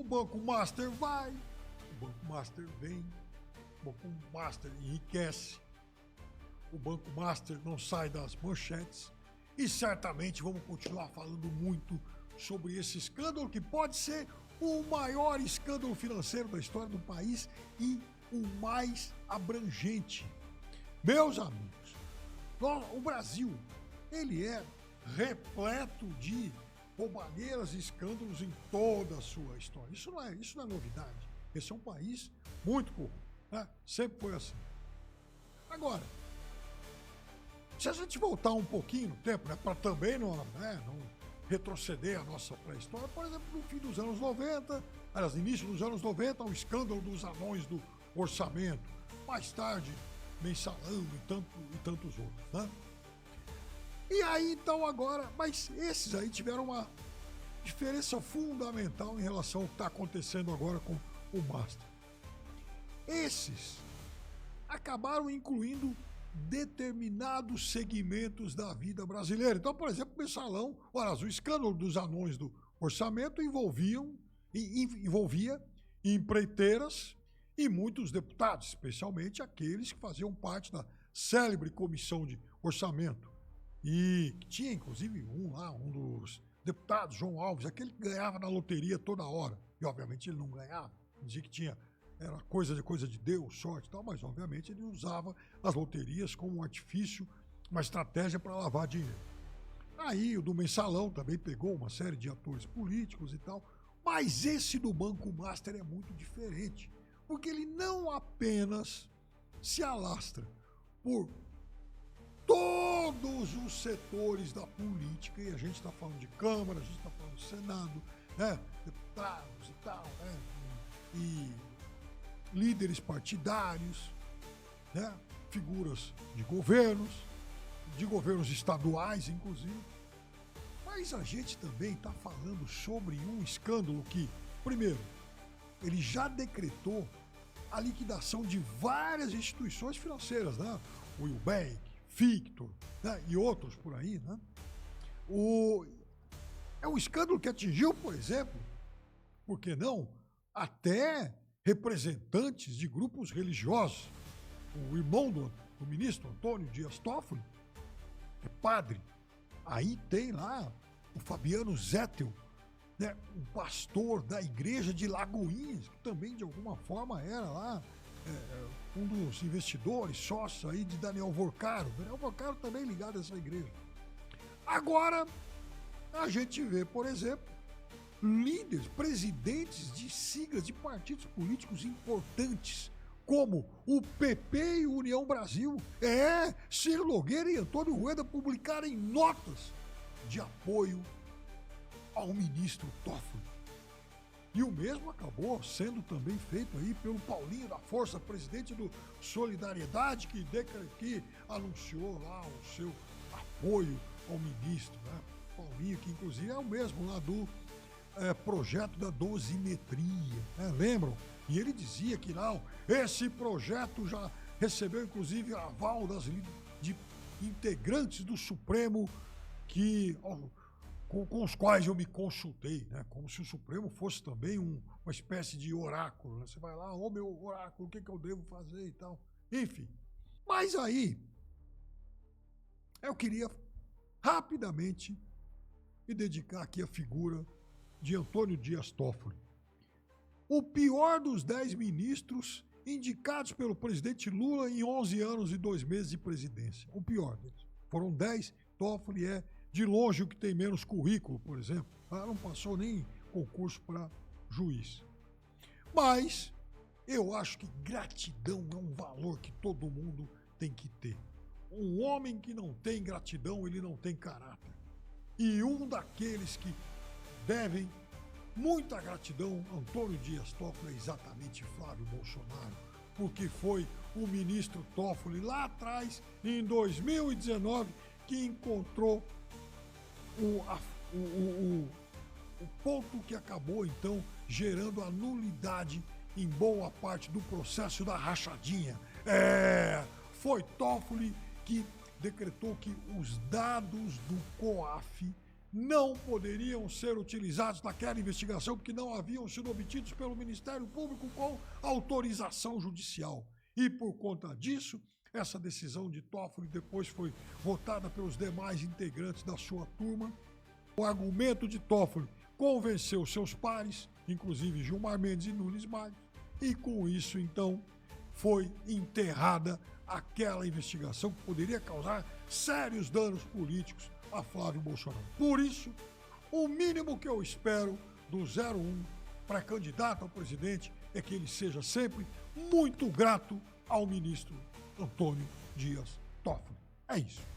Banco Master vai, o Banco Master vem, o Banco Master enriquece, o Banco Master não sai das manchetes e certamente vamos continuar falando muito sobre esse escândalo que pode ser o maior escândalo financeiro da história do país e o mais abrangente. Meus amigos, o Brasil, ele é repleto de roubalheiras e escândalos em toda a sua história. Isso não é novidade. Esse é um país muito corrupto, né? Sempre foi assim. Agora, se a gente voltar um pouquinho no tempo, né, para também não retroceder a nossa pré-história, por exemplo, no fim dos anos 90, aliás, início dos anos 90, o escândalo dos anões do orçamento, mais tarde, mensalão e tantos outros, né? E aí, então, agora, mas esses aí tiveram uma diferença fundamental em relação ao que está acontecendo agora com o Master. Esses acabaram incluindo determinados segmentos da vida brasileira. Então, por exemplo, o mensalão, o escândalo dos anões do orçamento envolvia empreiteiras e muitos deputados, especialmente aqueles que faziam parte da célebre comissão de orçamento. E tinha, inclusive, um dos deputados, João Alves, aquele que ganhava na loteria toda hora. E, obviamente, ele não ganhava. Dizia que era coisa de Deus, sorte e tal, mas, obviamente, ele usava as loterias como um artifício, uma estratégia para lavar dinheiro. Aí, o do mensalão também pegou uma série de atores políticos e tal, mas esse do Banco Master é muito diferente, porque ele não apenas se alastra por todos os setores da política, e a gente está falando de Câmara, a gente está falando de Senado, né, deputados e tal, né, e líderes partidários, né, figuras de governos estaduais, inclusive. Mas a gente também está falando sobre um escândalo que, primeiro, ele já decretou a liquidação de várias instituições financeiras, né, o Ewbank, Victor, né, e outros por aí, né? É um escândalo que atingiu, por exemplo, por que não, até representantes de grupos religiosos. O irmão do ministro Antônio Dias Toffoli é padre. Aí tem lá o Fabiano Zettel, né, um pastor da igreja de Lagoinhas, que também de alguma forma era lá um dos investidores, sócio aí de Daniel Vorcaro. Daniel Vorcaro também ligado a essa igreja. Agora, a gente vê, por exemplo, líderes, presidentes de siglas de partidos políticos importantes, como o PP e União Brasil, Ciro Nogueira e Antônio Rueda publicarem notas de apoio ao ministro Toffoli. E o mesmo acabou sendo também feito aí pelo Paulinho da Força, presidente do Solidariedade, que anunciou lá o seu apoio ao ministro, né? Paulinho, que inclusive é o mesmo lá do projeto da dosimetria, né? Lembram? E ele dizia que não, esse projeto já recebeu inclusive aval de integrantes do Supremo com os quais eu me consultei, né? Como se o Supremo fosse também uma espécie de oráculo, né? Você vai lá, meu oráculo, o que eu devo fazer e tal. Enfim, mas aí eu queria rapidamente me dedicar aqui à figura de Antônio Dias Toffoli. O pior dos 10 ministros indicados pelo presidente Lula em 11 anos e 2 meses de presidência. O pior deles. Foram 10, Toffoli é de longe o que tem menos currículo, por exemplo. Ela não passou nem concurso para juiz. Mas eu acho que gratidão é um valor que todo mundo tem que ter. Um homem que não tem gratidão, ele não tem caráter. E um daqueles que devem muita gratidão, Antônio Dias Toffoli, é exatamente Flávio Bolsonaro, porque foi o ministro Toffoli lá atrás, em 2019, que encontrou o ponto que acabou, então, gerando a nulidade em boa parte do processo da rachadinha. Foi Toffoli que decretou que os dados do COAF não poderiam ser utilizados naquela investigação porque não haviam sido obtidos pelo Ministério Público com autorização judicial. E por conta disso, essa decisão de Toffoli depois foi votada pelos demais integrantes da sua turma. O argumento de Toffoli convenceu seus pares, inclusive Gilmar Mendes e Nunes Marques, e com isso, então, foi enterrada aquela investigação que poderia causar sérios danos políticos a Flávio Bolsonaro. Por isso, o mínimo que eu espero do 01 para candidato ao presidente é que ele seja sempre muito grato ao ministro Antônio Dias Toffoli. É isso.